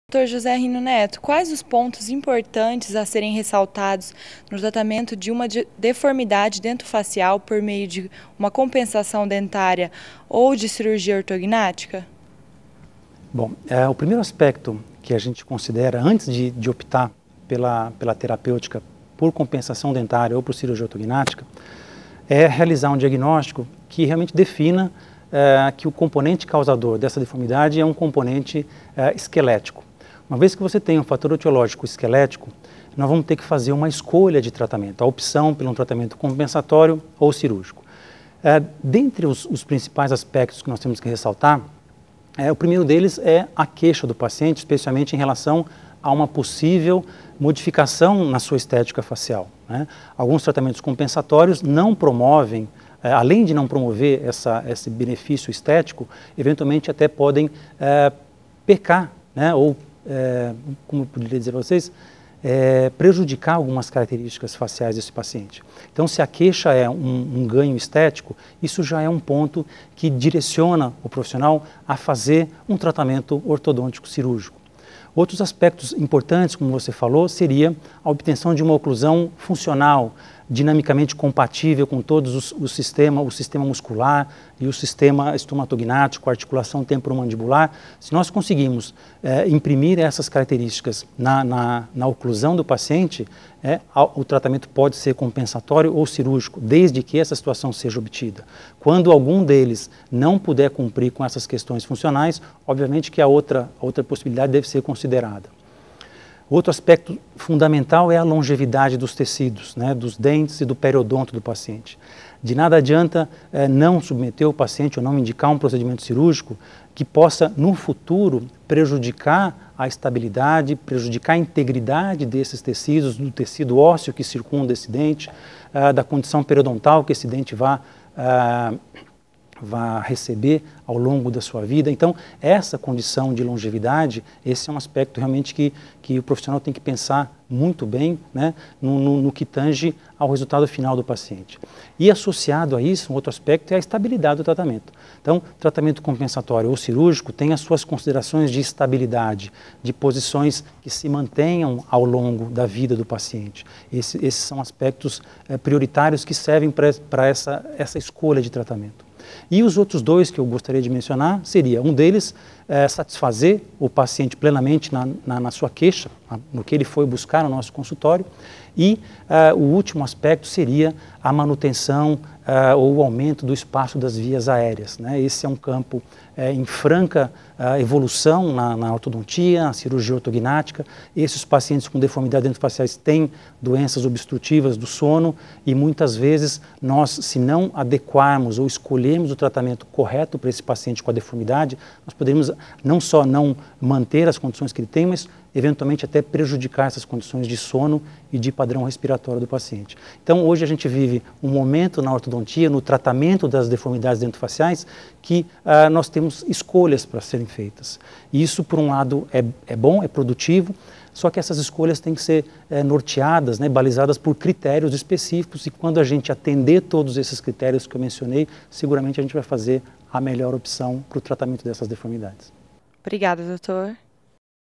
Dr. José Rino Neto, quais os pontos importantes a serem ressaltados no tratamento de uma deformidade dentofacial por meio de uma compensação dentária ou de cirurgia ortognática? Bom, o primeiro aspecto que a gente considera antes de optar pela terapêutica por compensação dentária ou por cirurgia ortognática é realizar um diagnóstico que realmente defina que o componente causador dessa deformidade é um componente esquelético. Uma vez que você tem um fator etiológico esquelético, nós vamos ter que fazer uma escolha de tratamento, a opção pelo tratamento compensatório ou cirúrgico. Dentre os principais aspectos que nós temos que ressaltar, o primeiro deles é a queixa do paciente, especialmente em relação a uma possível modificação na sua estética facial, né? Alguns tratamentos compensatórios não promovem, além de não promover esse benefício estético, eventualmente até podem pecar, né? Ou como eu poderia dizer para vocês, prejudicar algumas características faciais desse paciente. Então, se a queixa é um ganho estético, isso já é um ponto que direciona o profissional a fazer um tratamento ortodôntico cirúrgico. Outros aspectos importantes, como você falou, seria a obtenção de uma oclusão funcional, dinamicamente compatível com todos o sistema muscular e o sistema estomatognático, a articulação temporomandibular. Se nós conseguimos imprimir essas características na oclusão do paciente, o tratamento pode ser compensatório ou cirúrgico, desde que essa situação seja obtida. Quando algum deles não puder cumprir com essas questões funcionais, obviamente que a outra possibilidade deve ser considerada. Outro aspecto fundamental é a longevidade dos tecidos, né, dos dentes e do periodonto do paciente. De nada adianta não submeter o paciente ou não indicar um procedimento cirúrgico que possa, no futuro, prejudicar a estabilidade, prejudicar a integridade desses tecidos, do tecido ósseo que circunda esse dente, da condição periodontal que esse dente vá receber ao longo da sua vida. Então, essa condição de longevidade, esse é um aspecto realmente que o profissional tem que pensar muito bem, né, no que tange ao resultado final do paciente. E associado a isso, um outro aspecto é a estabilidade do tratamento. Então, tratamento compensatório ou cirúrgico tem as suas considerações de estabilidade, de posições que se mantenham ao longo da vida do paciente. Esses são aspectos prioritários que servem para essa escolha de tratamento. E os outros dois que eu gostaria de mencionar seria, um deles, satisfazer o paciente plenamente na sua queixa, no que ele foi buscar no nosso consultório, e o último aspecto seria a manutenção ou o aumento do espaço das vias aéreas, né? Esse é um campo em franca evolução na ortodontia, na cirurgia ortognática. Esses pacientes com deformidades dentofaciais têm doenças obstrutivas do sono e muitas vezes nós, se não adequarmos ou escolhermos o tratamento correto para esse paciente com a deformidade, nós poderíamos não só não manter as condições que ele tem, mas eventualmente até prejudicar essas condições de sono e de padrão respiratório do paciente. Então, hoje a gente vive um momento na ortodontia, no tratamento das deformidades dentofaciais, que nós temos escolhas para serem feitas. E isso, por um lado, é bom, é produtivo, só que essas escolhas têm que ser norteadas, né, balizadas por critérios específicos, e quando a gente atender todos esses critérios que eu mencionei, seguramente a gente vai fazer a melhor opção para o tratamento dessas deformidades. Obrigada, doutor.